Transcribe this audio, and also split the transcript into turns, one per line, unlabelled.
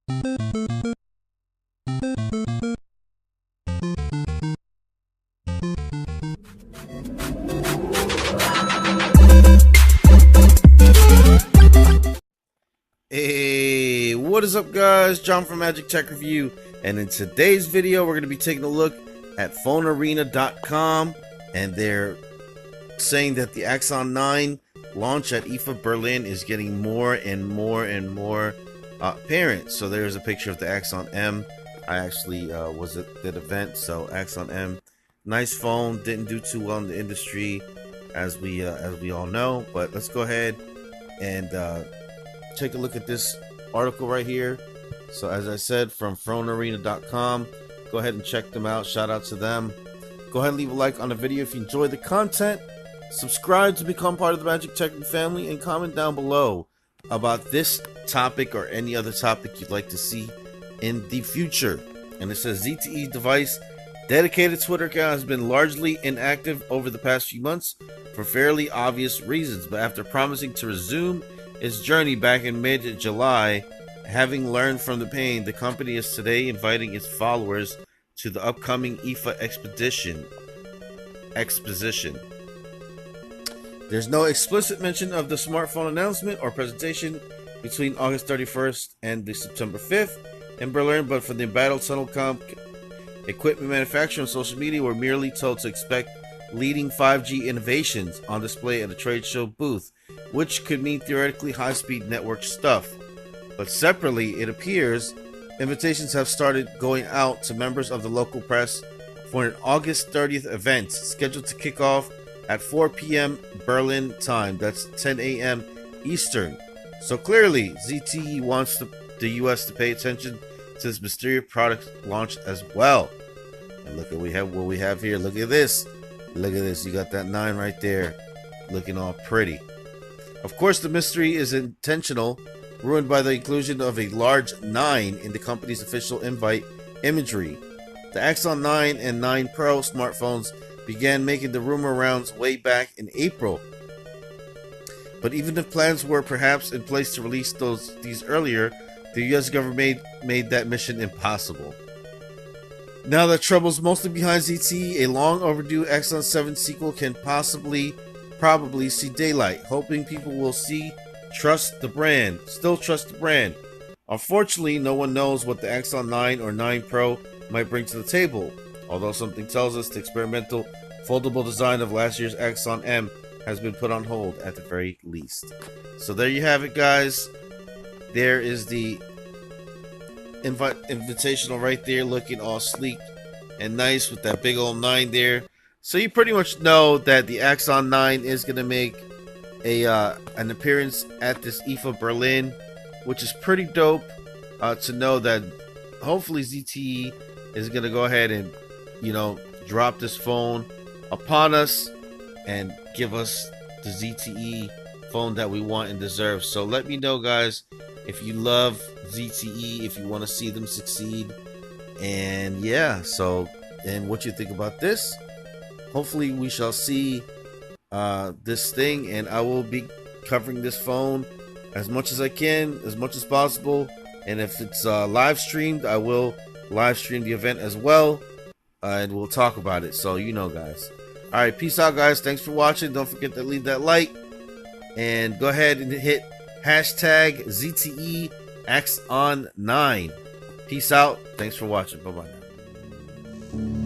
Hey, what is up guys? John from Magic Tech Review, and in today's video we're going to be taking a look at phonearena.com, and they're saying that the Axon 9 launch at IFA Berlin is getting more and more apparent. So there's a picture of the Axon M. I actually was at that event. So Axon M, nice phone, didn't do too well in the industry as we all know, but let's go ahead and take a look at this article right here. So as I said, from phonearena.com, go ahead and check them out. Shout out to them. Go ahead and leave a like on the video if you enjoy the content. Subscribe to become part of the Magic Tech family, and comment down below about this topic or any other topic you'd like to see in the future. And it says ZTE device dedicated Twitter account has been largely inactive over the past few months for fairly obvious reasons, but after promising to resume its journey back in mid-July, having learned from the pain, the company is today inviting its followers to the upcoming IFA exposition. There's no explicit mention of the smartphone announcement or presentation between August 31st and the September 5th in Berlin, but from the embattled Tunnelcom equipment manufacturer on social media, we're merely told to expect leading 5G innovations on display at a trade show booth, which could mean theoretically high-speed network stuff. But separately, it appears invitations have started going out to members of the local press for an August 30th event scheduled to kick off at 4 p.m. Berlin time. That's 10 a.m. Eastern. So clearly, ZTE wants the U.S. to pay attention to this mysterious product launch as well. And look at what we have here. Look at this. Look at this. You got that 9 right there, looking all pretty. Of course, the mystery is intentional, ruined by the inclusion of a large 9 in the company's official invite imagery. The Axon 9 and 9 Pro smartphones began making the rumor rounds way back in April. But even if plans were perhaps in place to release these earlier, the US government made that mission impossible. Now that trouble's mostly behind ZTE, a long overdue Axon 7 sequel can probably see daylight, hoping people will still trust the brand. Unfortunately, no one knows what the Axon 9 or 9 Pro might bring to the table, although something tells us the experimental foldable design of last year's Axon M has been put on hold at the very least. So there you have it, guys. There is the invitational right there, looking all sleek and nice with that big old 9 there. So you pretty much know that the Axon 9 is going to make an appearance at this IFA Berlin, which is pretty dope to know that hopefully ZTE is going to go ahead and, drop this phone upon us and give us the ZTE phone that we want and deserve. So let me know, guys, if you love ZTE, if you want to see them succeed, and yeah, and what you think about this. Hopefully we shall see this thing, and I will be covering this phone as much as I can, as much as possible. And if it's live streamed, I will live stream the event as well, and we'll talk about it. So guys. All right, peace out, guys. Thanks for watching. Don't forget to leave that like, and go ahead and hit hashtag ZTE AXON 9. Peace out. Thanks for watching. Bye bye now.